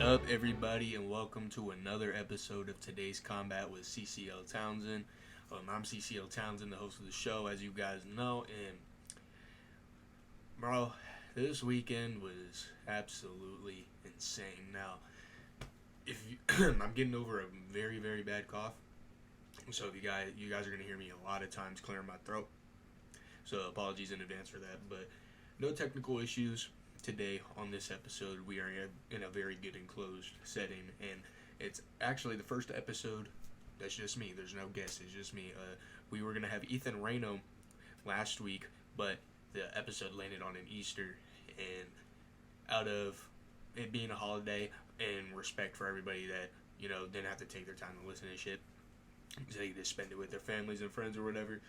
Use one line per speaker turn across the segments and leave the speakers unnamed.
Up, everybody, and welcome to another episode of Today's Combat with CCL Townsend. I'm CCL Townsend, the host of the show, as you guys know, and bro, this weekend was absolutely insane. Now, if you, I'm getting over a very, very bad cough, so if you guys are gonna hear me a lot of times clearing my throat. So apologies in advance for that, but no technical issues today on this episode. We are in a very good enclosed setting, and it's actually the first episode that's just me. There's no guests, it's just me. We were going to have Ethan Reno last week, but the episode landed on an Easter, and out of it being a holiday and respect for everybody that, didn't have to take their time to listen to shit, so they just spend it with their families and friends or whatever,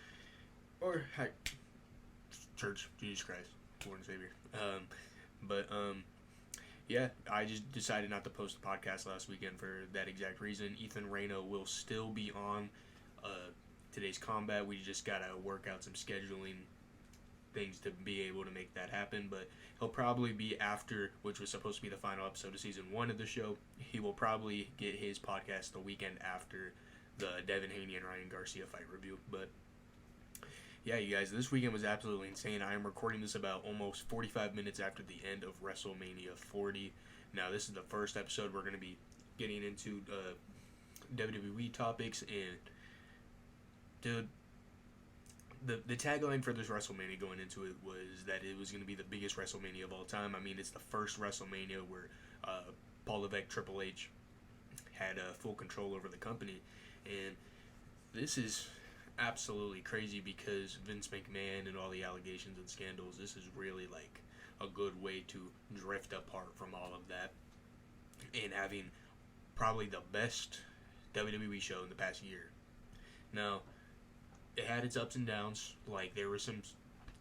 or heck, church, Jesus Christ, Lord and Savior. Yeah, I just decided not to post the podcast last weekend for that exact reason. Ethan Reno will still be on Today's Combat. We just gotta work out some scheduling things to be able to make that happen, but he'll probably be after, which was supposed to be the final episode of season 1 of the show. He will probably get his podcast the weekend after the Devin Haney and Ryan Garcia fight review, but yeah, you guys, this weekend was absolutely insane. I am recording this about almost 45 minutes after the end of WrestleMania 40. Now, this is the first episode we're going to be getting into WWE topics, and dude, the tagline for this WrestleMania going into it was that it was going to be the biggest WrestleMania of all time. I mean, it's the first WrestleMania where Paul Levesque, Triple H had full control over the company, and this is absolutely crazy because Vince McMahon and all the allegations and scandals, this is really like a good way to drift apart from all of that and having probably the best WWE show in the past year. Now, it had its ups and downs. Like, there were some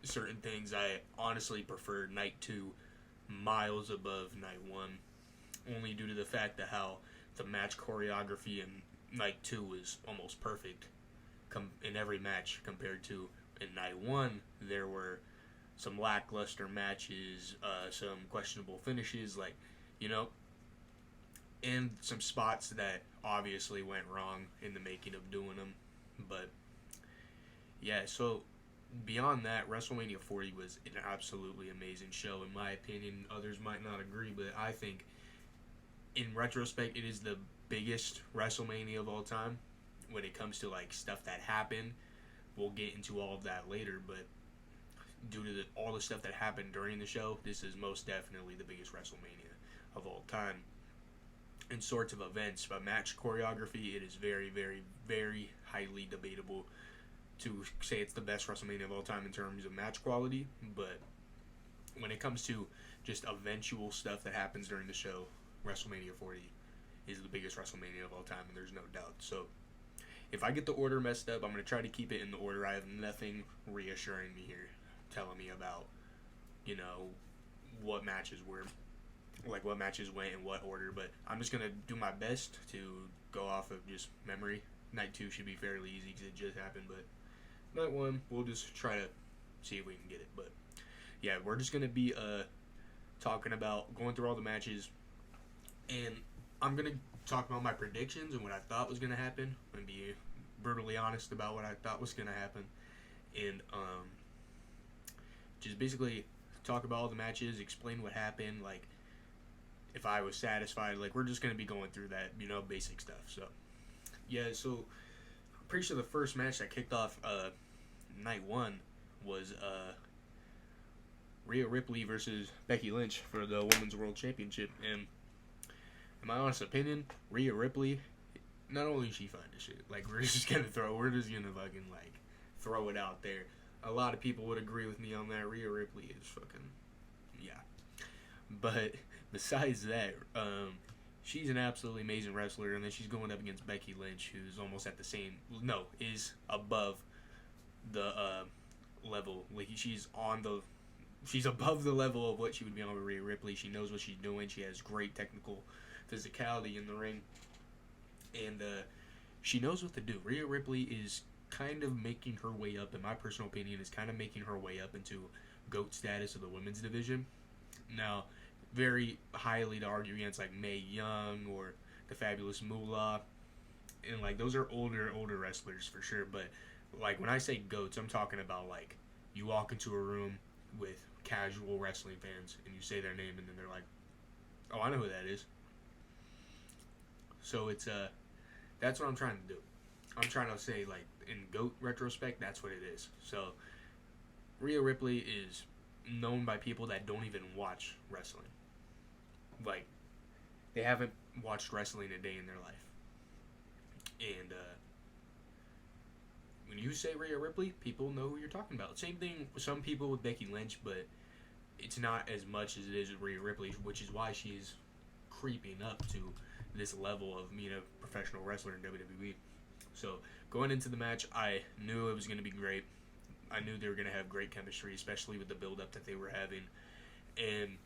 certain things I honestly preferred Night 2 miles above Night 1, only due to the fact that how the match choreography in Night 2 was almost perfect in every match compared to in Night 1. There were some lackluster matches, some questionable finishes, and some spots that obviously went wrong in the making of doing them. But yeah, so beyond that, WrestleMania 40 was an absolutely amazing show in my opinion. Others might not agree, but I think in retrospect it is the biggest WrestleMania of all time. When it comes to like stuff that happened, we'll get into all of that later, but due to all the stuff that happened during the show, this is most definitely the biggest WrestleMania of all time. In sorts of events, but match choreography, it is very, very, very highly debatable to say it's the best WrestleMania of all time in terms of match quality, but when it comes to just eventual stuff that happens during the show, WrestleMania 40 is the biggest WrestleMania of all time, and there's no doubt. So if I get the order messed up, I'm going to try to keep it in the order. I have nothing reassuring me here, telling me about, what matches were, like what matches went in what order. But I'm just going to do my best to go off of just memory. Night 2 should be fairly easy because it just happened. But Night 1, we'll just try to see if we can get it. But yeah, we're just going to be talking about going through all the matches. And I'm going to talk about my predictions and what I thought was going to happen and be brutally honest about what I thought was going to happen, and just basically talk about all the matches, explain what happened, like if I was satisfied. Like, we're just going to be going through that, basic stuff. So yeah, so I'm pretty sure the first match that kicked off Night 1 was Rhea Ripley versus Becky Lynch for the Women's World Championship. And in my honest opinion, Rhea Ripley, not only is she fine as shit, like, we're just gonna fucking, like, throw it out there. A lot of people would agree with me on that. Rhea Ripley is fucking, yeah. But besides that, she's an absolutely amazing wrestler, and then she's going up against Becky Lynch, who's almost at the same, is above the level. Like, she's above the level of what she would be on with Rhea Ripley. She knows what she's doing. She has great technical physicality in the ring, and she knows what to do. Rhea Ripley is kind of making her way up, in my personal opinion, is kind of making her way up into GOAT status of the women's division. Now, very highly to argue against, like Mae Young or the Fabulous Moolah, and like those are older wrestlers for sure. But like when I say goats, I'm talking about like you walk into a room with casual wrestling fans and you say their name and then they're like, "Oh, I know who that is." So it's that's what I'm trying to do. I'm trying to say like in goat retrospect, that's what it is. So Rhea Ripley is known by people that don't even watch wrestling. Like they haven't watched wrestling a day in their life. And when you say Rhea Ripley, people know who you're talking about. Same thing with some people with Becky Lynch, but it's not as much as it is with Rhea Ripley, which is why she's creeping up to this level of being a professional wrestler in WWE. So going into the match, I knew it was going to be great. I knew they were going to have great chemistry, especially with the build-up that they were having. And,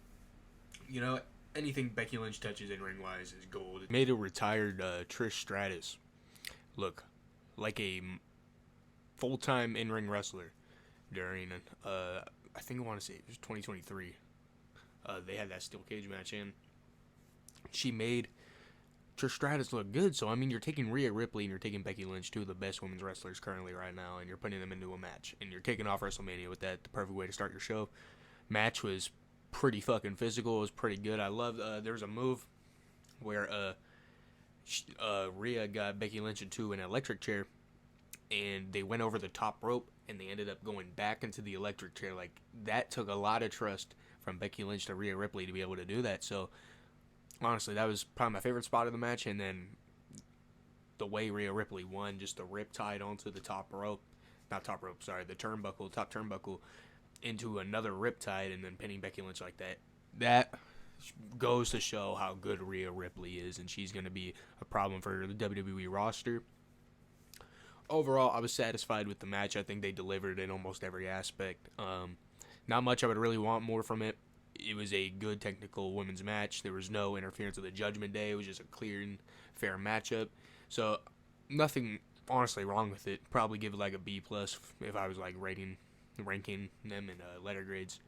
you know, anything Becky Lynch touches in ring-wise is gold. It made a retired Trish Stratus look like a full-time in-ring wrestler during, I think I want to say it was 2023. They had that steel cage match in. She made Trish Stratus look good. So, I mean, you're taking Rhea Ripley and you're taking Becky Lynch, two of the best women's wrestlers currently right now, and you're putting them into a match. And you're kicking off WrestleMania with that, the perfect way to start your show. Match was pretty fucking physical. It was pretty good. I loved, there was a move where Rhea got Becky Lynch into an electric chair, and they went over the top rope, and they ended up going back into the electric chair. Like, that took a lot of trust from Becky Lynch to Rhea Ripley to be able to do that. So, honestly, that was probably my favorite spot of the match. And then the way Rhea Ripley won, just the rip tied onto the top top turnbuckle, into another rip tide, and then pinning Becky Lynch like that. That goes to show how good Rhea Ripley is, and she's going to be a problem for the WWE roster. Overall, I was satisfied with the match. I think they delivered in almost every aspect. Not much I would really want more from it. It was a good technical women's match. There was no interference with the Judgment Day. It was just a clear and fair matchup. So, nothing honestly wrong with it. Probably give it like a B+ if I was like ranking them in letter grades.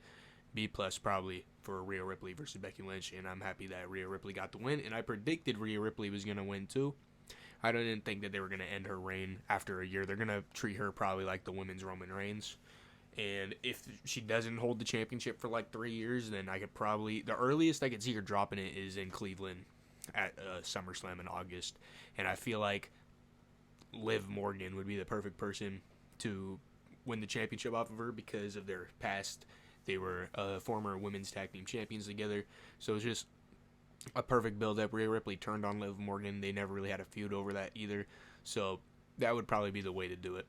B+ probably for Rhea Ripley versus Becky Lynch, and I'm happy that Rhea Ripley got the win, and I predicted Rhea Ripley was going to win too. I didn't think that they were going to end her reign after a year. They're going to treat her probably like the women's Roman Reigns. And if she doesn't hold the championship for like 3 years, then I could probably... The earliest I could see her dropping it is in Cleveland at SummerSlam in August. And I feel like Liv Morgan would be the perfect person to win the championship off of her because of their past. They were former women's tag team champions together. So it was just a perfect build-up. Rhea Ripley turned on Liv Morgan. They never really had a feud over that either. So that would probably be the way to do it,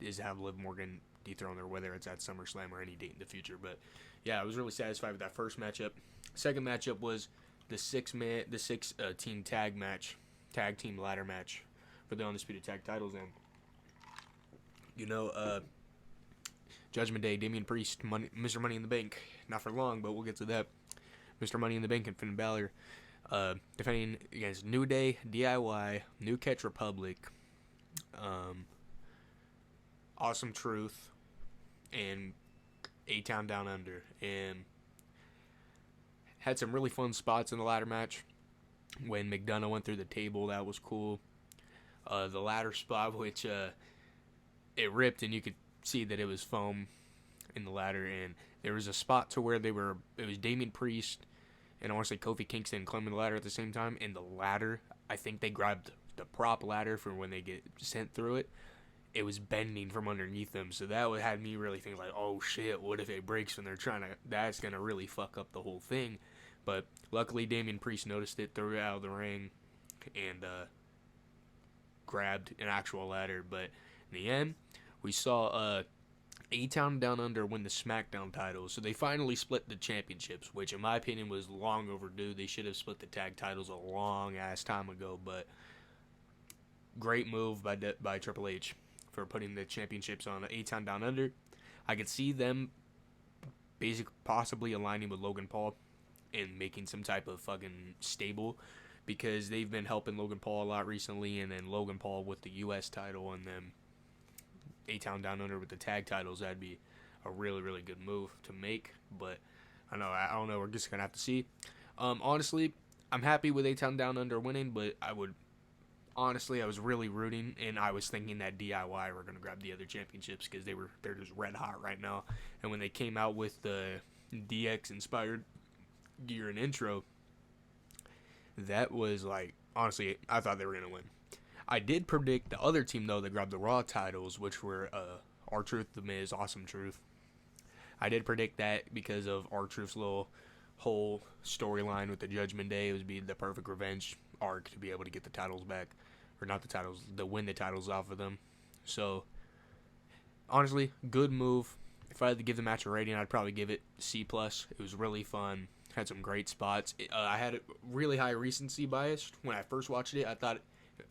is have Liv Morgan dethrone her, whether it's at SummerSlam or any date in the future. But yeah, I was really satisfied with that first matchup. Second matchup was the six team tag team ladder match for the Undisputed Tag Titles. And Judgment Day, Damian Priest, Mr. Money in the Bank, not for long, but we'll get to that. Mr. Money in the Bank and Finn Balor defending against New Day, DIY, New Catch Republic, Awesome Truth, and A-Town Down Under. And had some really fun spots in the ladder match. When McDonough went through the table, that was cool. The ladder spot, which it ripped, and you could see that it was foam in the ladder. And there was a spot to where it was Damian Priest and I want to say Kofi Kingston climbing the ladder at the same time. And the ladder, I think they grabbed the prop ladder for when they get sent through it. It was bending from underneath them, so that had me really thinking like, oh shit, what if it breaks when they're trying to, that's going to really fuck up the whole thing. But luckily Damian Priest noticed it, threw it out of the ring, and grabbed an actual ladder. But in the end, we saw A-Town Down Under win the SmackDown titles, so they finally split the championships, which in my opinion was long overdue. They should have split the tag titles a long ass time ago, but great move by Triple H for putting the championships on A-Town Down Under. I could see them basically possibly aligning with Logan Paul and making some type of fucking stable, because they've been helping Logan Paul a lot recently, and then Logan Paul with the U.S. title and then A-Town Down Under with the tag titles. That'd be a really, really good move to make. But I don't know. We're just gonna have to see. Honestly, I'm happy with A-Town Down Under winning, but honestly, I was really rooting, and I was thinking that DIY were gonna grab the other championships because they're just red hot right now. And when they came out with the DX inspired gear and intro, that was like, honestly, I thought they were gonna win. I did predict the other team though that grabbed the Raw titles, which were R-Truth, The Miz, Awesome Truth. I did predict that because of R-Truth's little whole storyline with the Judgment Day. It would be the perfect revenge arc to be able to get the titles back, or not the titles, to win the titles off of them. So honestly, good move. If I had to give the match a rating, I'd probably give it C+. It was really fun. Had some great spots. I had a really high recency bias when I first watched it. I thought,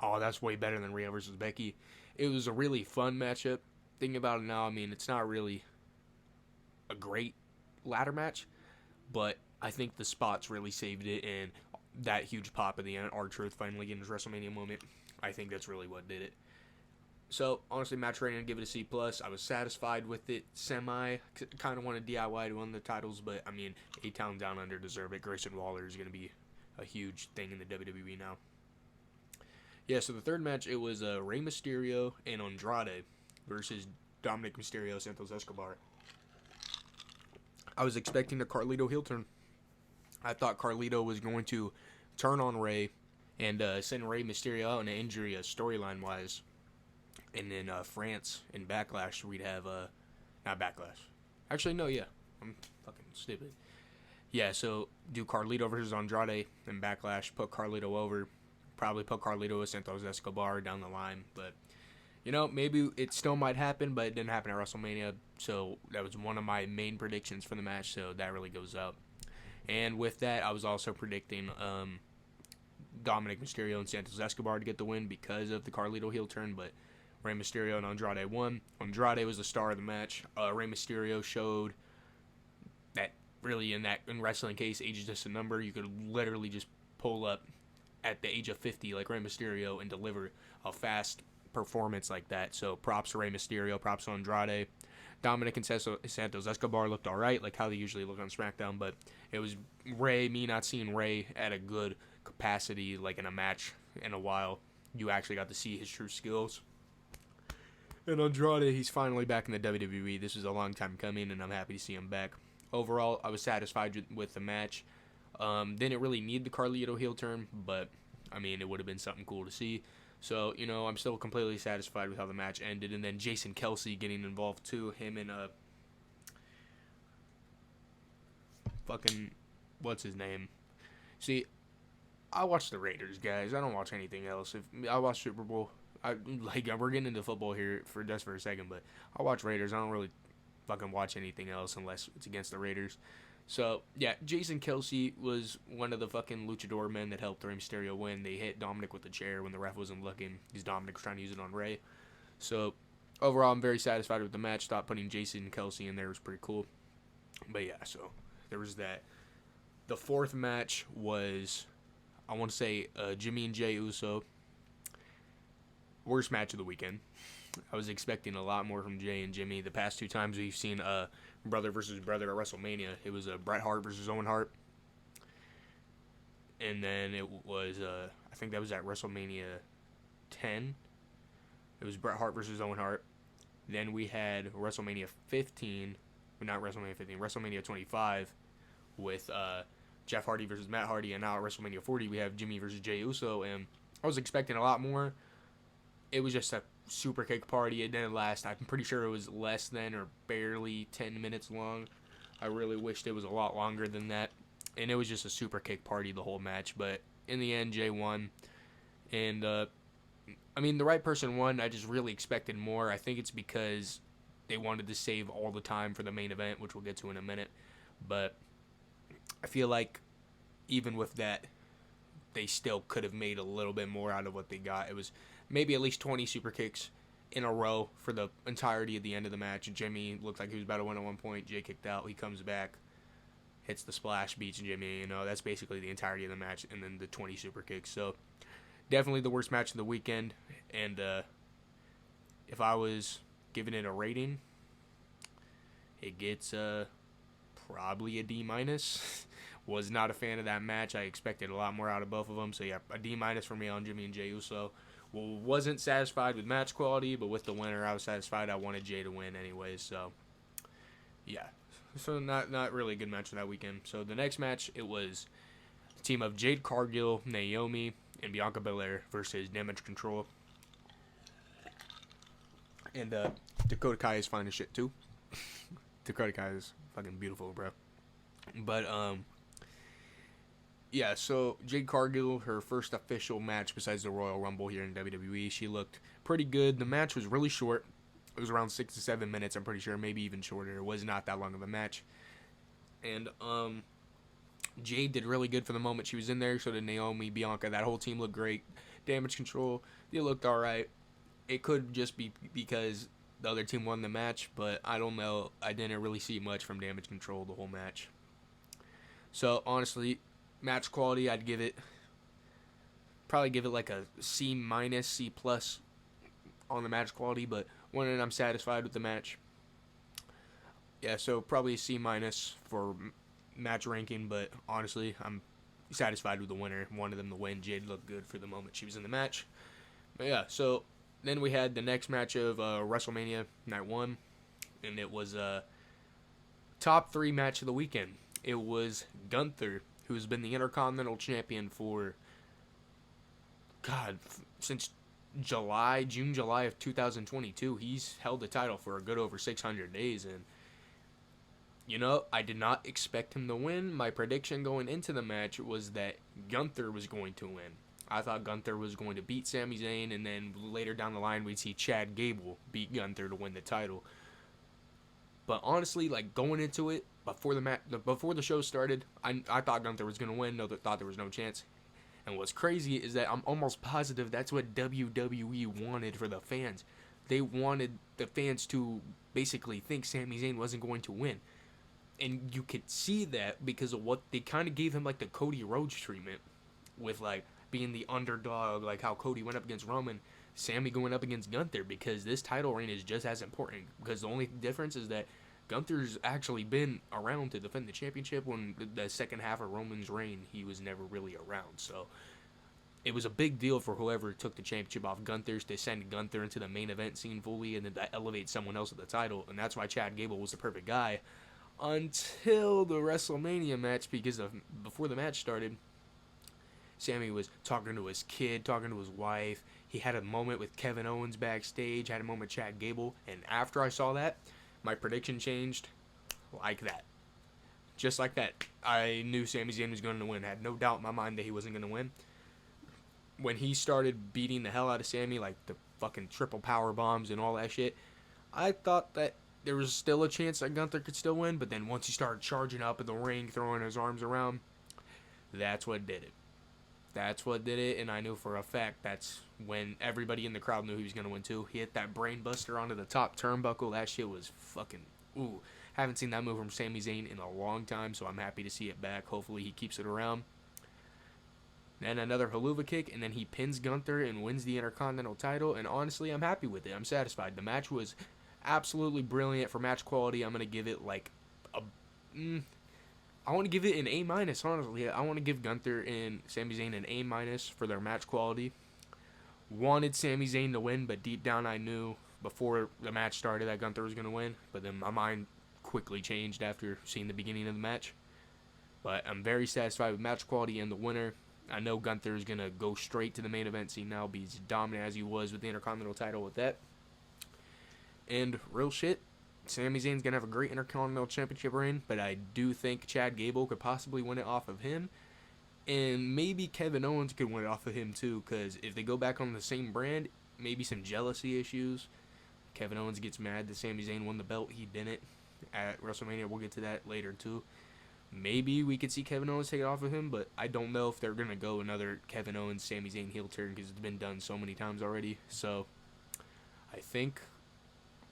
oh, that's way better than Rhea versus Becky. It was a really fun matchup. Thinking about it now, I mean, it's not really a great ladder match, but I think the spots really saved it, and that huge pop at the end, R-Truth finally getting his WrestleMania moment, I think that's really what did it. So, honestly, match rating, I'd give it a C+. I was satisfied with it, semi. Kind of wanted DIY to win the titles, but, I mean, A-Town Down Under deserve it. Grayson Waller is going to be a huge thing in the WWE now. Yeah, so the third match, it was Rey Mysterio and Andrade versus Dominic Mysterio, Santos Escobar. I was expecting a Carlito heel turn. I thought Carlito was going to turn on Rey and send Rey Mysterio out in an injury storyline-wise. And then France in Backlash, we'd have, not Backlash. Actually, no, yeah. I'm fucking stupid. Yeah, so do Carlito versus Andrade in Backlash, put Carlito over. Probably put Carlito with Santos Escobar down the line. But, you know, maybe it still might happen, but it didn't happen at WrestleMania. So that was one of my main predictions for the match, so that really goes up. And with that, I was also predicting Dominic Mysterio and Santos Escobar to get the win because of the Carlito heel turn, but Rey Mysterio and Andrade won. Andrade was the star of the match. Rey Mysterio showed that really in wrestling case, age is just a number. You could literally just pull up at the age of 50 like Rey Mysterio and deliver a fast performance like that. So props to Rey Mysterio, props to Andrade. Dominic and Santos Escobar looked alright, like how they usually look on SmackDown, but it was me not seeing Rey at a good capacity, like in a match in a while. You actually got to see his true skills. And Andrade, he's finally back in the WWE. This was a long time coming, and I'm happy to see him back. Overall, I was satisfied with the match. Didn't really need the Carlito heel turn, but, I mean, it would have been something cool to see. So, you know, I'm still completely satisfied with how the match ended. And then Jason Kelsey getting involved, too. Him and, what's his name? See, I watch the Raiders, guys. I don't watch anything else. If I watch Super Bowl, we're getting into football here for a second, but I watch Raiders. I don't really fucking watch anything else unless it's against the Raiders. So, yeah, Jason Kelsey was one of the fucking luchador men that helped Rey Mysterio win. They hit Dominic with the chair when the ref wasn't looking, because Dominic was trying to use it on Rey. So, overall, I'm very satisfied with the match. Thought putting Jason Kelsey in there was pretty cool. But, yeah, so there was that. The fourth match was, I want to say, Jimmy and Jey Uso. Worst match of the weekend. I was expecting a lot more from Jey and Jimmy. The past two times we've seen brother versus brother at WrestleMania, it was Bret Hart versus Owen Hart. And then it was, I think that was at WrestleMania 10. It was Bret Hart versus Owen Hart. Then we had WrestleMania 15, not WrestleMania 15, WrestleMania 25 with Jeff Hardy versus Matt Hardy. And now at WrestleMania 40, we have Jimmy versus Jey Uso. And I was expecting a lot more. It was just a super cake party. It didn't last. I'm pretty sure it was less than or barely 10 minutes long. I really wished it was a lot longer than that. And it was just a super cake party the whole match. But in the end, Jey won. And, I mean, the right person won. I just really expected more. I think it's because they wanted to save all the time for the main event, which we'll get to in a minute. But I feel like even with that, they still could have made a little bit more out of what they got. It was maybe at least 20 super kicks in a row for the entirety of the end of the match. Jimmy looked like he was about to win at one point. Jey kicked out. He comes back, hits the splash, beats Jimmy. You know, that's basically the entirety of the match, and then the 20 super kicks. So definitely the worst match of the weekend. And if I was giving it a rating, it gets probably a D minus. Was not a fan of that match. I expected a lot more out of both of them. So yeah, a D minus for me on Jimmy and Jey Uso. Well, wasn't satisfied with match quality, but with the winner, I was satisfied. I wanted Jey to win anyways. So yeah, so not really a good match for that weekend. So the next match, it was a team of Jade Cargill, Naomi, and Bianca Belair versus Damage Control. And Dakota Kai is fine as shit too. Dakota Kai is fucking beautiful, bro. But yeah, so Jade Cargill, her first official match besides the Royal Rumble here in WWE, she looked pretty good. The match was really short. It was around 6 to 7 minutes, I'm pretty sure, maybe even shorter. It was not that long of a match. And Jade did really good for the moment she was in there. So did Naomi, Bianca. That whole team looked great. Damage Control, they looked all right. It could just be because the other team won the match, but I don't know. I didn't really see much from Damage Control the whole match. So honestly, match quality, I'd probably give it like a C minus, C plus on the match quality, but one and I'm satisfied with the match. Yeah, so probably a C minus for match ranking, but honestly, I'm satisfied with the winner. Wanted them to win. Jade looked good for the moment she was in the match. But yeah, so then we had the next match of WrestleMania Night 1, and it was a top 3 match of the weekend. It was Gunther, who's been the Intercontinental Champion for, since June, July of 2022. He's held the title for a good over 600 days, and, you know, I did not expect him to win. My prediction going into the match was that Gunther was going to win. I thought Gunther was going to beat Sami Zayn, and then later down the line, we'd see Chad Gable beat Gunther to win the title. But honestly, like, going into it, before the show started, I thought Gunther was going to win. Thought there was no chance. And what's crazy is that I'm almost positive that's what WWE wanted for the fans. They wanted the fans to basically think Sami Zayn wasn't going to win. And you could see that because of what they kind of gave him, like the Cody Rhodes treatment with, like, being the underdog, like how Cody went up against Roman, Sami going up against Gunther, because this title reign is just as important. Because the only difference is that Gunther's actually been around to defend the championship. When the second half of Roman's reign, he was never really around. So it was a big deal for whoever took the championship off Gunther's to send Gunther into the main event scene fully and then to elevate someone else at the title. And that's why Chad Gable was the perfect guy until the WrestleMania match, because before the match started, Sami was talking to his kid, talking to his wife. He had a moment with Kevin Owens backstage, had a moment with Chad Gable. And after I saw that, my prediction changed like that. Just like that. I knew Sami Zayn was going to win. I had no doubt in my mind that he wasn't going to win. When he started beating the hell out of Sami, like the fucking triple power bombs and all that shit, I thought that there was still a chance that Gunther could still win. But then once he started charging up in the ring, throwing his arms around, that's what did it. That's what did it, and I knew for a fact that's when everybody in the crowd knew he was going to win too. He hit that brain buster onto the top turnbuckle. That shit was fucking, ooh. Haven't seen that move from Sami Zayn in a long time, so I'm happy to see it back. Hopefully he keeps it around. Then another haluva kick, and then he pins Gunther and wins the Intercontinental title, and honestly, I'm happy with it. I'm satisfied. The match was absolutely brilliant for match quality. I'm going to give it like I want to give it an A-, honestly. I want to give Gunther and Sami Zayn an A- for their match quality. Wanted Sami Zayn to win, but deep down I knew before the match started that Gunther was going to win. But then my mind quickly changed after seeing the beginning of the match. But I'm very satisfied with match quality and the winner. I know Gunther is going to go straight to the main event scene now, be as dominant as he was with the Intercontinental title with that. And real shit, Sami Zayn's going to have a great Intercontinental Championship reign, but I do think Chad Gable could possibly win it off of him. And maybe Kevin Owens could win it off of him too, because if they go back on the same brand, maybe some jealousy issues. Kevin Owens gets mad that Sami Zayn won the belt. He didn't at WrestleMania. We'll get to that later too. Maybe we could see Kevin Owens take it off of him, but I don't know if they're going to go another Kevin Owens, Sami Zayn heel turn, because it's been done so many times already. So I think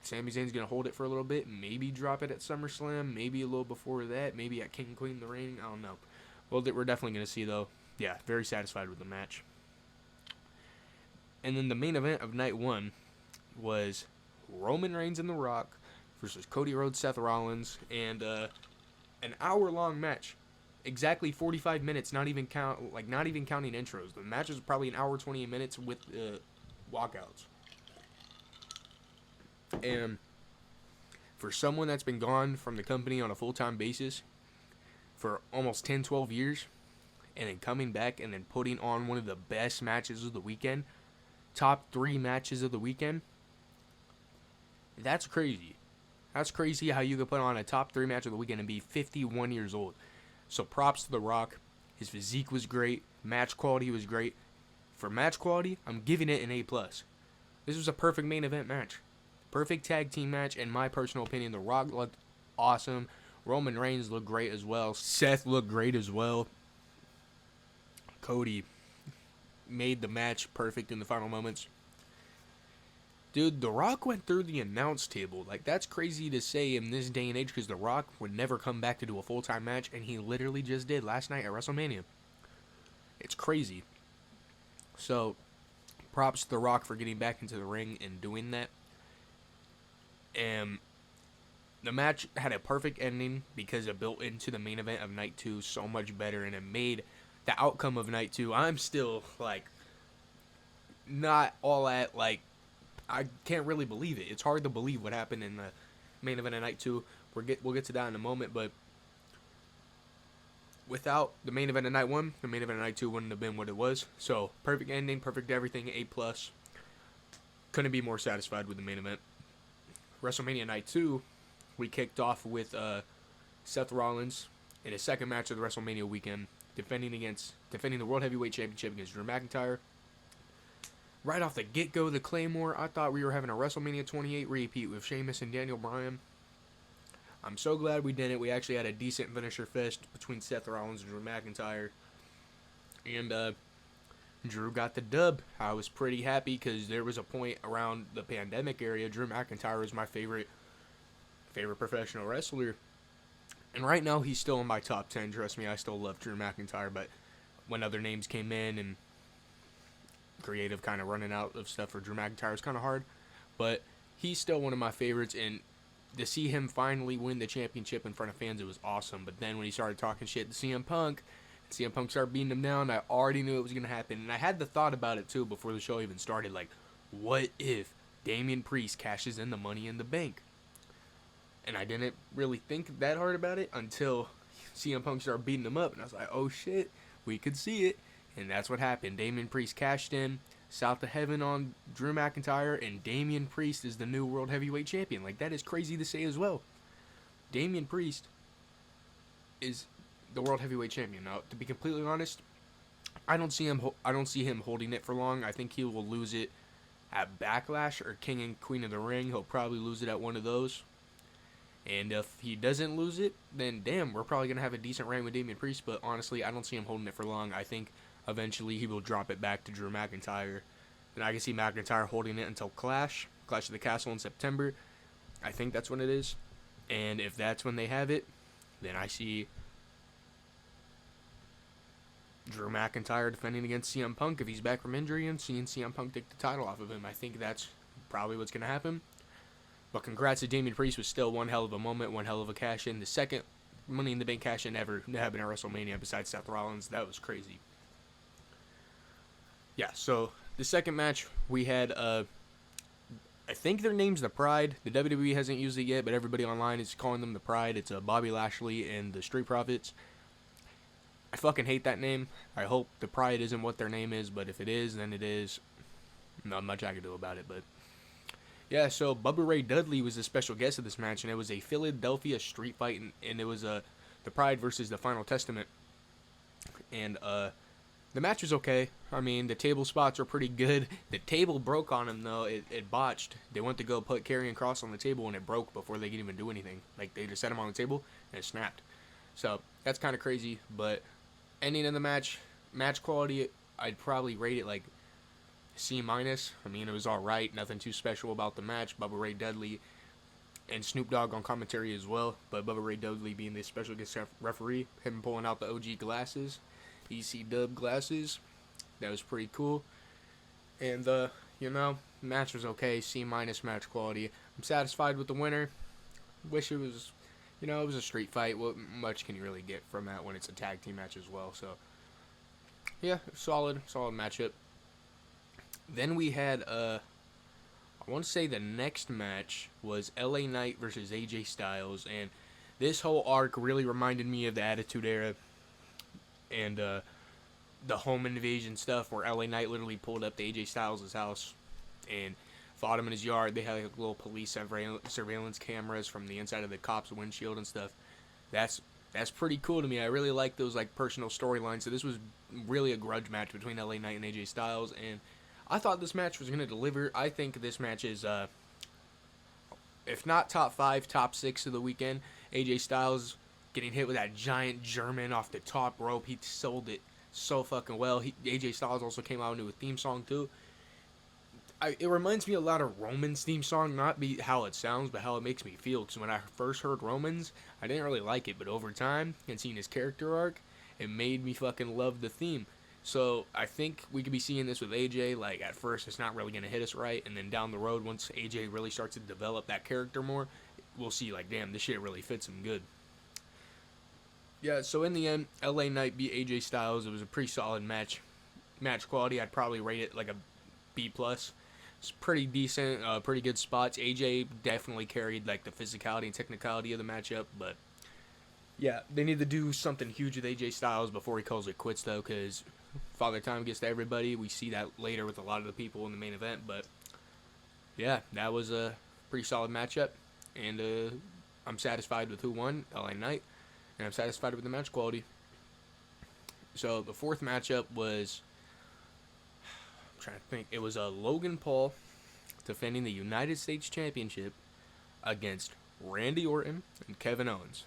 Sami Zayn's going to hold it for a little bit, maybe drop it at SummerSlam, maybe a little before that, maybe at King and Queen of the Ring, I don't know. Well, we're definitely going to see, though. Yeah, very satisfied with the match. And then the main event of Night 1 was Roman Reigns and The Rock versus Cody Rhodes, Seth Rollins, and An hour-long match. Exactly 45 minutes, not even counting intros. The match was probably an hour 28 minutes with walkouts. And for someone that's been gone from the company on a full-time basis for almost 10, 12 years, and then coming back and then putting on one of the best matches of the weekend, top 3 matches of the weekend, that's crazy. That's crazy how you could put on a top 3 match of the weekend and be 51 years old. So props to The Rock. His physique was great. Match quality was great. For match quality, I'm giving it an A+. This was a perfect main event match. Perfect tag team match, in my personal opinion. The Rock looked awesome. Roman Reigns looked great as well. Seth looked great as well. Cody made the match perfect in the final moments. Dude, The Rock went through the announce table. Like, that's crazy to say in this day and age because The Rock would never come back to do a full-time match, and he literally just did last night at WrestleMania. It's crazy. So, props to The Rock for getting back into the ring and doing that. And the match had a perfect ending because it built into the main event of Night 2 so much better, and it made the outcome of Night 2. I'm still, like, not all at, like, I can't really believe it. It's hard to believe what happened in the main event of Night 2. We'll get to that in a moment, but without the main event of Night 1, the main event of Night 2 wouldn't have been what it was. So, perfect ending, perfect everything, A+. Couldn't be more satisfied with the main event. WrestleMania Night 2, we kicked off with Seth Rollins in his second match of the WrestleMania weekend, defending the World Heavyweight Championship against Drew McIntyre. Right off the get-go, the Claymore, I thought we were having a WrestleMania 28 repeat with Sheamus and Daniel Bryan. I'm so glad we didn't. We actually had a decent finisher fest between Seth Rollins and Drew McIntyre. And Drew got the dub. I was pretty happy because there was a point around the pandemic area. Drew McIntyre was my favorite professional wrestler. And right now, he's still in my top 10. Trust me, I still love Drew McIntyre. But when other names came in and creative kind of running out of stuff for Drew McIntyre was kind of hard, but he's still one of my favorites, and to see him finally win the championship in front of fans, it was awesome. But then when he started talking shit to CM Punk started beating him down, I already knew it was going to happen, and I had the thought about it too before the show even started, like, what if Damian Priest cashes in the Money in the Bank? And I didn't really think that hard about it until CM Punk started beating him up, and I was like, oh shit, we could see it. And that's what happened. Damian Priest cashed in, south of heaven on Drew McIntyre, and Damian Priest is the new World Heavyweight Champion. Like, that is crazy to say as well. Damian Priest is the World Heavyweight Champion. Now, to be completely honest, I don't see him holding it for long. I think he will lose it at Backlash or King and Queen of the Ring. He'll probably lose it at one of those. And if he doesn't lose it, then damn, we're probably going to have a decent reign with Damian Priest. But honestly, I don't see him holding it for long. I think eventually he will drop it back to Drew McIntyre. And I can see McIntyre holding it until Clash of the Castle in September. I think that's when it is. And if that's when they have it, then I see Drew McIntyre defending against CM Punk if he's back from injury, and seeing CM Punk take the title off of him. I think that's probably what's going to happen. But congrats to Damian Priest, was still one hell of a moment, one hell of a cash-in. The second Money in the Bank cash-in ever happened at WrestleMania besides Seth Rollins. That was crazy. Yeah, so the second match, we had, I think their name's The Pride. The WWE hasn't used it yet, but everybody online is calling them The Pride. It's Bobby Lashley and the Street Profits. I fucking hate that name. I hope The Pride isn't what their name is, but if it is, then it is. Not much I can do about it, but yeah, so Bubba Ray Dudley was a special guest of this match, and it was a Philadelphia street fight, and it was The Pride versus the Final Testament. And the match was okay. I mean, the table spots were pretty good. The table broke on him, though. It botched. They went to go put Karrion Kross on the table, and it broke before they could even do anything. Like, they just set him on the table, and it snapped. So, that's kind of crazy. But ending of the match quality, I'd probably rate it like C-. I mean, it was alright. Nothing too special about the match. Bubba Ray Dudley and Snoop Dogg on commentary as well. But Bubba Ray Dudley being the special guest referee. Him pulling out the OG glasses. EC Dub glasses. That was pretty cool. And, match was okay. C- match quality. I'm satisfied with the winner. Wish it was, it was a street fight. What much can you really get from that when it's a tag team match as well? So, yeah, solid matchup. Then we had, I want to say the next match was LA Knight versus AJ Styles, and this whole arc really reminded me of the Attitude Era and the home invasion stuff where LA Knight literally pulled up to AJ Styles' house and fought him in his yard. They had like little police surveillance cameras from the inside of the cop's windshield and stuff. That's pretty cool to me. I really like those like personal storylines. So this was really a grudge match between LA Knight and AJ Styles, and I thought this match was going to deliver. I think this match is, if not top 5, top 6 of the weekend. AJ Styles getting hit with that giant German off the top rope. He sold it so fucking well. AJ Styles also came out into a theme song too. It reminds me a lot of Roman's theme song, not be how it sounds, but how it makes me feel. Because when I first heard Roman's, I didn't really like it, but over time and seeing his character arc, it made me fucking love the theme. So I think we could be seeing this with AJ. Like at first, it's not really gonna hit us right, and then down the road, once AJ really starts to develop that character more, we'll see like, damn, this shit really fits him good. Yeah. So in the end, LA Knight beat AJ Styles. It was a pretty solid match. Match quality, I'd probably rate it like a B+. It's pretty decent, pretty good spots. AJ definitely carried like the physicality and technicality of the matchup, but yeah, they need to do something huge with AJ Styles before he calls it quits, though, because Father Time gets to everybody. We see that later with a lot of the people in the main event, but yeah, that was a pretty solid matchup, and I'm satisfied with who won, LA Knight, and I'm satisfied with the match quality. So the fourth matchup was, I'm trying to think, it was Logan Paul defending the United States Championship against Randy Orton and Kevin Owens.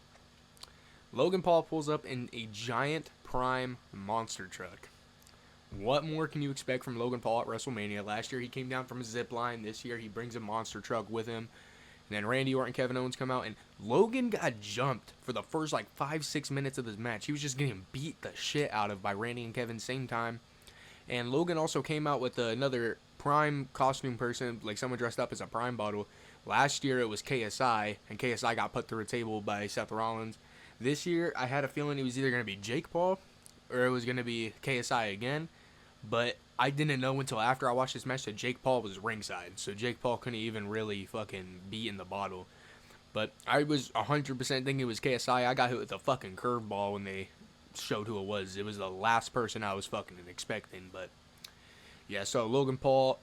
Logan Paul pulls up in a giant prime monster truck. What more can you expect from Logan Paul at WrestleMania? Last year he came down from a zip line. This year he brings a monster truck with him. And then Randy Orton and Kevin Owens come out, and Logan got jumped for the first like 5-6 minutes of this match. He was just getting beat the shit out of by Randy and Kevin same time. And Logan also came out with another prime costume person, like someone dressed up as a prime bottle. Last year it was KSI, and KSI got put through a table by Seth Rollins. This year, I had a feeling it was either going to be Jake Paul or it was going to be KSI again. But I didn't know until after I watched this match that Jake Paul was ringside. So Jake Paul couldn't even really fucking be in the bottle. But I was 100% thinking it was KSI. I got hit with a fucking curveball when they showed who it was. It was the last person I was fucking expecting. But yeah, so Logan Paul,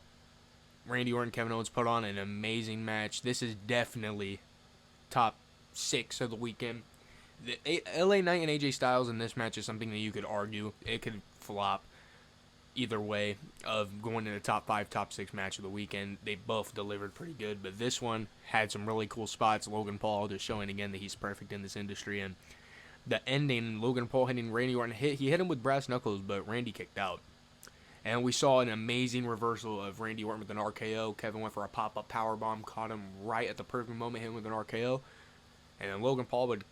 Randy Orton, Kevin Owens put on an amazing match. This is definitely top 6 of the weekend. The LA Knight and AJ Styles in this match is something that you could argue. It could flop either way of going to the top 5, top 6 match of the weekend. They both delivered pretty good, but this one had some really cool spots. Logan Paul just showing again that he's perfect in this industry, and the ending, Logan Paul hitting Randy Orton, he hit him with brass knuckles, but Randy kicked out. And we saw an amazing reversal of Randy Orton with an RKO. Kevin went for a pop-up powerbomb, caught him right at the perfect moment, hit him with an RKO. And then Logan Paul would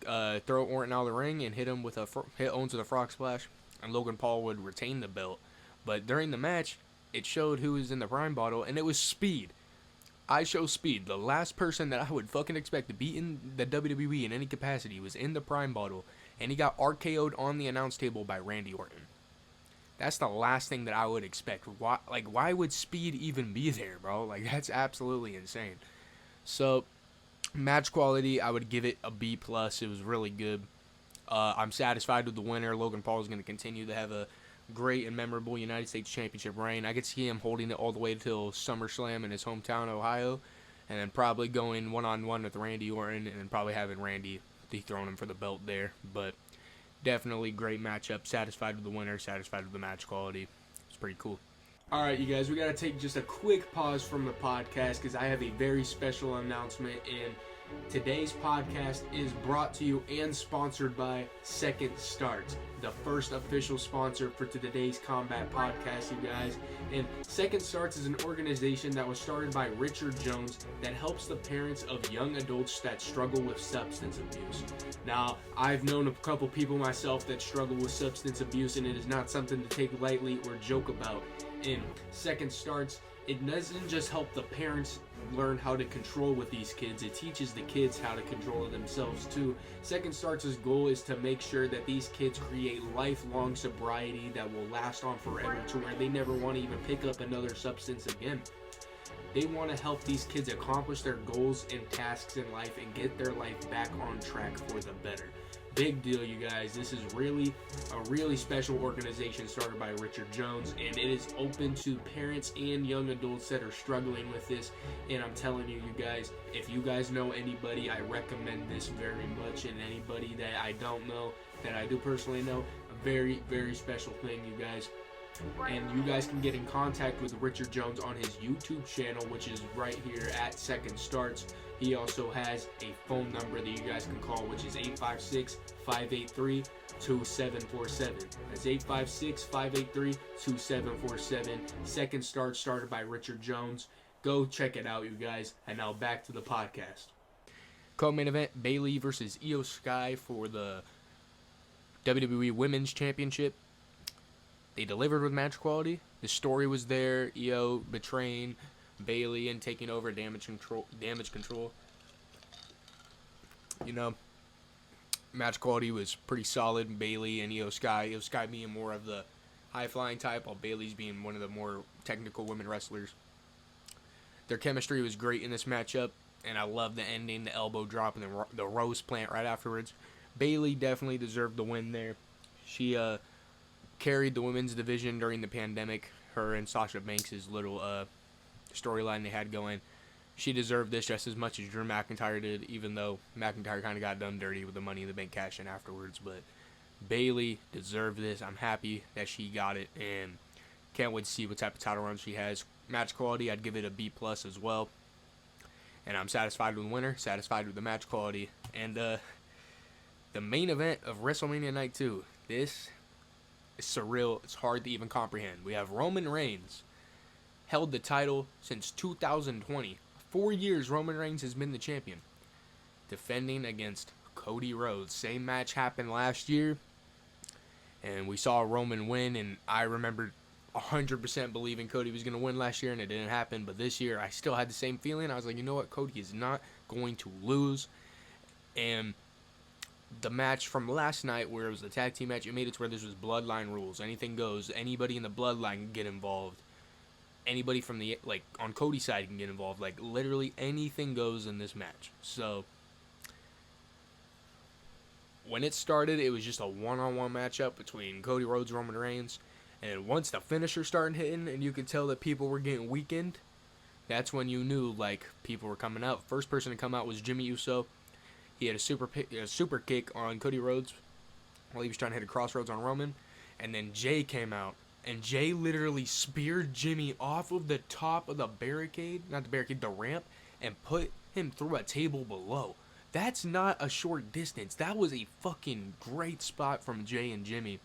throw Orton out of the ring and hit him with hit Owens with a frog splash, and Logan Paul would retain the belt. But during the match, it showed who was in the prime bottle, and it was Speed. I show Speed. The last person that I would fucking expect to be in the WWE in any capacity was in the prime bottle, and he got RKO'd on the announce table by Randy Orton. That's the last thing that I would expect. Why would Speed even be there, bro? Like, that's absolutely insane. So, match quality, I would give it a B+. It was really good. I'm satisfied with the winner. Logan Paul is going to continue to have a great and memorable United States Championship reign. I could see him holding it all the way till SummerSlam in his hometown, Ohio, and then probably going one-on-one with Randy Orton, and then probably having Randy dethrone him for the belt there. But definitely great matchup. Satisfied with the winner. Satisfied with the match quality. It's pretty cool. All right, you guys, we got to take just a quick pause from the podcast because I have a very special announcement, and today's podcast is brought to you and sponsored by Second Starts, the first official sponsor for today's Combat podcast, you guys. And Second Starts is an organization that was started by Richard Jones that helps the parents of young adults that struggle with substance abuse. Now, I've known a couple people myself that struggle with substance abuse, and it is not something to take lightly or joke about. In Second Starts, it doesn't just help the parents learn how to control with these kids. It teaches the kids how to control themselves too. Second Starts' goal is to make sure that these kids create lifelong sobriety that will last on forever, to where they never want to even pick up another substance again. They want to help these kids accomplish their goals and tasks in life and get their life back on track for the better. Big deal, you guys. This is really a really special organization started by Richard Jones, and it is open to parents and young adults that are struggling with this. And I'm telling you, you guys, if you guys know anybody, I recommend this very much. And anybody that I don't know, that I do personally know, a very, very special thing, you guys. And you guys can get in contact with Richard Jones on his YouTube channel, which is right here at Second Starts. He also has a phone number that you guys can call, which is 856-583-2747. That's 856-583-2747. Second Start, started by Richard Jones. Go check it out, you guys. And now back to the podcast. Co-main event, Bayley versus Io Sky for the WWE Women's Championship. They delivered with match quality. The story was there. Io betraying Bayley and taking over damage control. You know, match quality was pretty solid. Bayley and Io Sky being more of the high-flying type, while Bayley's being one of the more technical women wrestlers. Their chemistry was great in this matchup, and I love the ending, the elbow drop, and the rose plant right afterwards. Bayley definitely deserved the win there. She carried the women's division during the pandemic. Her and Sasha Banks' little storyline they had going. She deserved this just as much as Drew McIntyre did, even though McIntyre kind of got done dirty with the Money in the Bank cash in afterwards. But Bayley deserved this. I'm happy that she got it, and can't wait to see what type of title run she has. Match quality, I'd give it a B+ as well. And I'm satisfied with the winner, satisfied with the match quality. And the main event of WrestleMania Night 2. This is surreal. It's hard to even comprehend. We have Roman Reigns, held the title since 2020. 4 years Roman Reigns has been the champion, defending against Cody Rhodes. Same match happened last year, and we saw Roman win, and I remember 100% believing Cody was going to win last year, and it didn't happen. But this year, I still had the same feeling. I was like, you know what? Cody is not going to lose. And the match from last night, where it was the tag team match, it made it to where this was bloodline rules. Anything goes. Anybody in the bloodline can get involved. Anybody from the, on Cody's side can get involved. Literally anything goes in this match. So, when it started, it was just a one-on-one matchup between Cody Rhodes and Roman Reigns. And once the finisher started hitting, and you could tell that people were getting weakened, that's when you knew, people were coming out. First person to come out was Jimmy Uso. He had a super kick on Cody Rhodes while he was trying to hit a crossroads on Roman. And then Jay came out. And Jay literally speared Jimmy off of the top of the barricade, not the barricade, the ramp, and put him through a table below. That's not a short distance. That was a fucking great spot from Jay and Jimmy.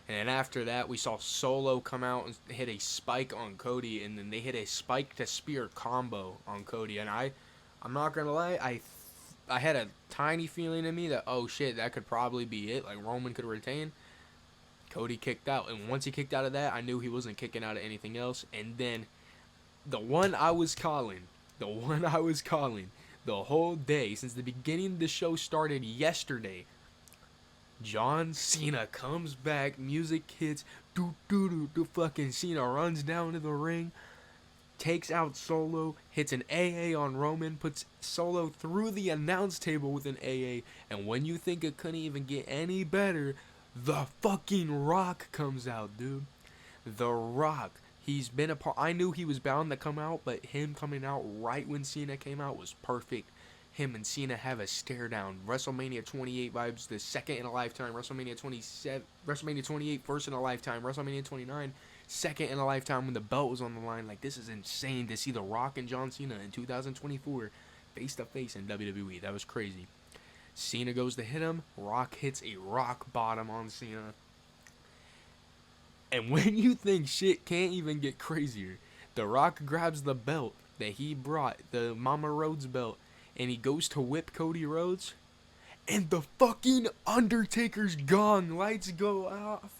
And then after that, we saw Solo come out and hit a spike on Cody. And then they hit a spike to spear combo on Cody. And I'm not going to lie, I had a tiny feeling in me that, oh shit, that could probably be it. Roman could retain. Cody kicked out. And once he kicked out of that, I knew he wasn't kicking out of anything else. And then the one I was calling the whole day, since the beginning of the show started yesterday, John Cena comes back, music hits, fucking Cena runs down to the ring, takes out Solo, hits an AA on Roman, puts Solo through the announce table with an AA, and when you think it couldn't even get any better, the fucking Rock comes out, dude. The Rock. He's been a part. I knew he was bound to come out, but him coming out right when Cena came out was perfect. Him and Cena have a stare down. WrestleMania 28 vibes, the second in a lifetime. WrestleMania 28, first in a lifetime. WrestleMania 29, second in a lifetime when the belt was on the line. This is insane to see The Rock and John Cena in 2024 face to face in WWE. That was crazy. Cena goes to hit him. Rock hits a rock bottom on Cena. And when you think shit can't even get crazier, The Rock grabs the belt that he brought, the Mama Rhodes belt, and he goes to whip Cody Rhodes, and the fucking Undertaker's gone. Lights go off.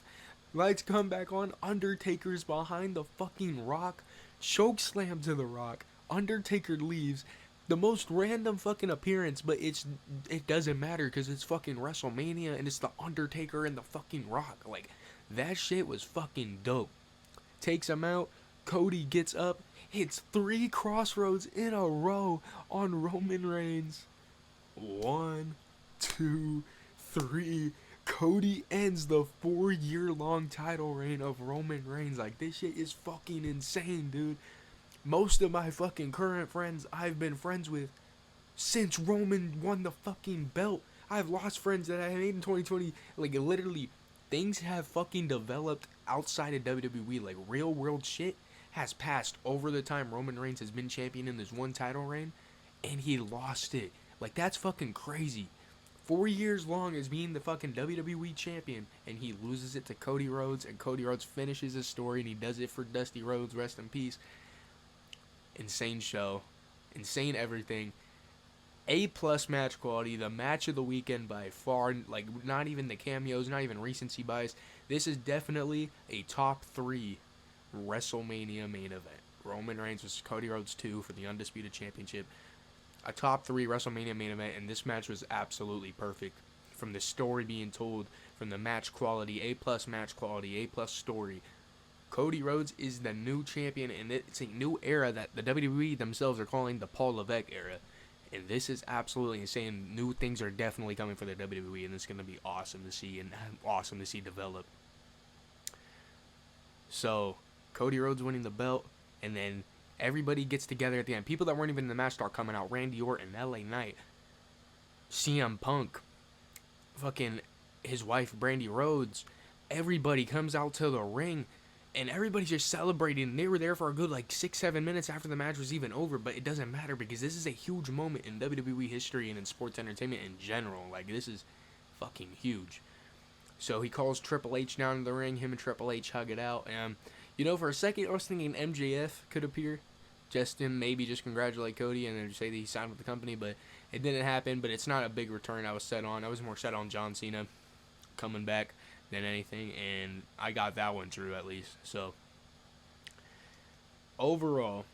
Lights come back on. Undertaker's behind the fucking Rock. Choke slam to The Rock.
Undertaker leaves. The most random fucking appearance, but it doesn't matter because it's fucking WrestleMania and it's the Undertaker and the fucking Rock. Like, that shit was fucking dope. Takes him out. Cody gets up, hits 3 crossroads in a row on Roman Reigns. 1, 2, 3. Cody ends the 4-year-long title reign of Roman Reigns. Like, this shit is fucking insane, dude. Most of my fucking current friends I've been friends with since Roman won the fucking belt. I've lost friends that I made in 2020. Like, literally, things have fucking developed outside of WWE. Like, real world shit has passed over the time Roman Reigns has been champion in this one title reign, and he lost it. Like, that's fucking crazy. 4 years long as being the fucking WWE champion, and he loses it to Cody Rhodes, and Cody Rhodes finishes his story, and he does it for Dusty Rhodes, rest in peace. Insane show. Insane everything. A+ match quality. The match of the weekend by far. Like, not even the cameos, not even recency bias. This is definitely a top 3 WrestleMania main event. Roman Reigns vs. Cody Rhodes 2 for the Undisputed Championship. A top 3 WrestleMania main event, and this match was absolutely perfect. From the story being told, from the match quality, A+ match quality, A+ story. Cody Rhodes is the new champion, and it's a new era that the WWE themselves are calling the Paul Levesque era. And this is absolutely insane. New things are definitely coming for the WWE, and it's going to be awesome to see, and awesome to see develop. So, Cody Rhodes winning the belt, and then everybody gets together at the end. People that weren't even in the match start coming out. Randy Orton, LA Knight, CM Punk, fucking his wife Brandy Rhodes. Everybody comes out to the ring, and everybody's just celebrating. They were there for a good 6-7 minutes after the match was even over, but it doesn't matter because this is a huge moment in WWE history and in sports entertainment in general. Like, this is fucking huge. So he calls Triple H down to the ring. Him and Triple H hug it out. For a second, I was thinking MJF could appear. Maybe just congratulate Cody and then say that he signed with the company, but it didn't happen. But it's not a big return I was set on. I was more set on John Cena coming back than anything, and I got that one through at least. So, overall,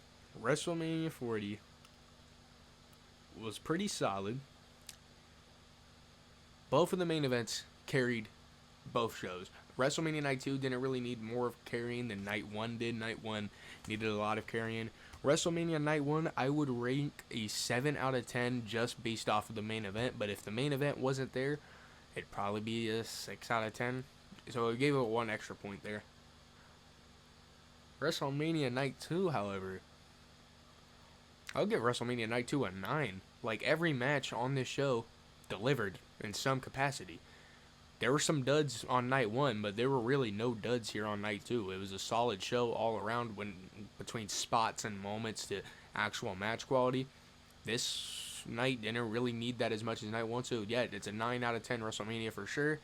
WrestleMania 40 was pretty solid. Both of the main events carried both shows. WrestleMania Night 2 didn't really need more of carrying than Night 1 did. Night 1 needed a lot of carrying. WrestleMania Night 1, I would rank a 7 out of 10 just based off of the main event, but if the main event wasn't there, it'd probably be a 6 out of 10. So I gave it 1 extra point there. WrestleMania Night 2, however, I'll give WrestleMania Night 2 a 9. Like, every match on this show delivered in some capacity. There were some duds on Night 1, but there were really no duds here on Night 2. It was a solid show all around, between spots and moments to actual match quality. This night didn't really need that as much as Night 1, so yeah, it's a 9 out of 10 WrestleMania for sure.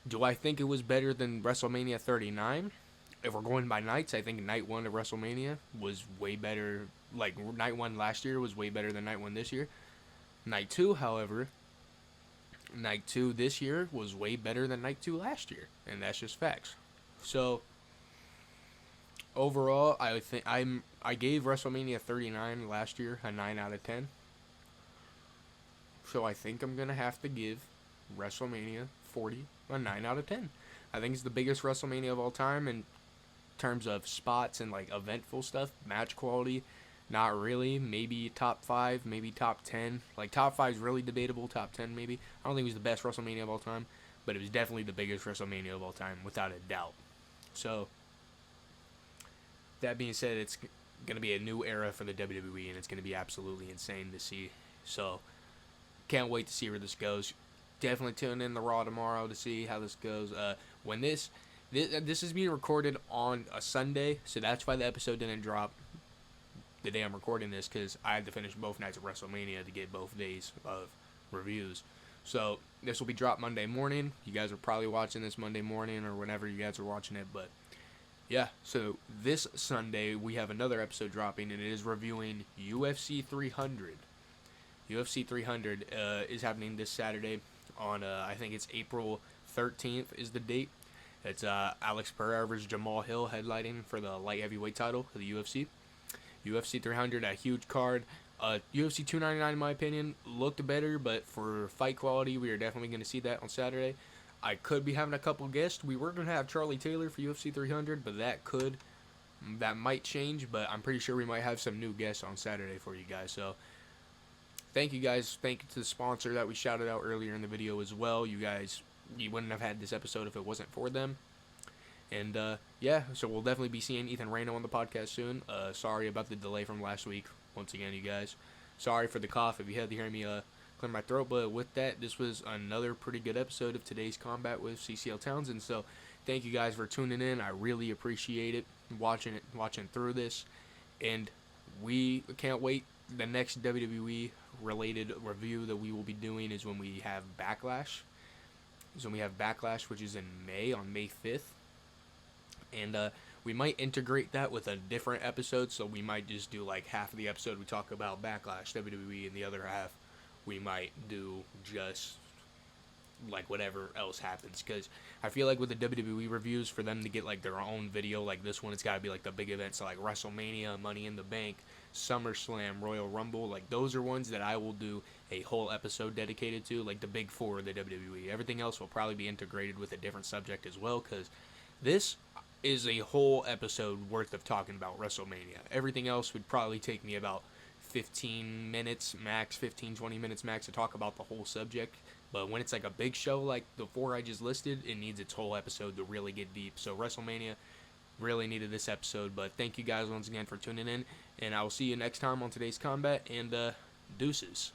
Do I think it was better than WrestleMania 39? If we're going by nights, I think Night 1 of WrestleMania was way better. Like, Night 1 last year was way better than Night 1 this year. Night 2, however, Night 2 this year was way better than Night 2 last year. And that's just facts. So, overall, I think I gave WrestleMania 39 last year a 9 out of 10. So I think I'm going to have to give WrestleMania 40 a 9 out of 10. I think it's the biggest WrestleMania of all time in terms of spots and eventful stuff. Match quality, not really. Maybe top 5, maybe top 10. Top 5 is really debatable. Top 10 maybe. I don't think it was the best WrestleMania of all time, but it was definitely the biggest WrestleMania of all time without a doubt. So, that being said, it's going to be a new era for the WWE, and it's going to be absolutely insane to see. So, can't wait to see where this goes. Definitely tune in to Raw tomorrow to see how this goes. When this is being recorded on a Sunday, so that's why the episode didn't drop the day I'm recording this, because I had to finish both nights of WrestleMania to get both days of reviews. So this will be dropped Monday morning. You guys are probably watching this Monday morning or whenever you guys are watching it, but yeah. So this Sunday we have another episode dropping, and it is reviewing UFC 300. UFC 300 is happening this Saturday on, I think it's April 13th is the date. It's Alex Pereira versus Jamal Hill headlining for the light heavyweight title of the UFC. UFC 300, a huge card. UFC 299, in my opinion, looked better, but for fight quality, we are definitely going to see that on Saturday. I could be having a couple guests. We were going to have Charlie Taylor for UFC 300, but that might change, but I'm pretty sure we might have some new guests on Saturday for you guys. So thank you guys. Thank you to the sponsor that we shouted out earlier in the video as well. You wouldn't have had this episode if it wasn't for them. And yeah, so we'll definitely be seeing Ethan Reno on the podcast soon. Sorry about the delay from last week. Once again, you guys. Sorry for the cough if you had to hear me clear my throat. But with that, this was another pretty good episode of today's combat with CCL Townsend. So thank you guys for tuning in. I really appreciate it, watching through this. And we can't wait. The next WWE related review that we will be doing is when we have Backlash. Which is in May, on May 5th. And we might integrate that with a different episode, so we might just do like half of the episode we talk about Backlash, WWE, and the other half we might do just like whatever else happens. Because I feel like with the WWE reviews, for them to get like their own video like this one, it's got to be like the big events, so like WrestleMania, Money in the Bank, SummerSlam, Royal Rumble. Like those are ones that I will do a whole episode dedicated to, like the big four of the WWE. Everything else will probably be integrated with a different subject as well, because this is a whole episode worth of talking about WrestleMania. Everything else would probably take me about 15 minutes max, 20 minutes max to talk about the whole subject. But when it's like a big show like the four I just listed, it needs its whole episode to really get deep. So WrestleMania really needed this episode. But thank you guys once again for tuning in, and I will see you next time on today's combat, and deuces.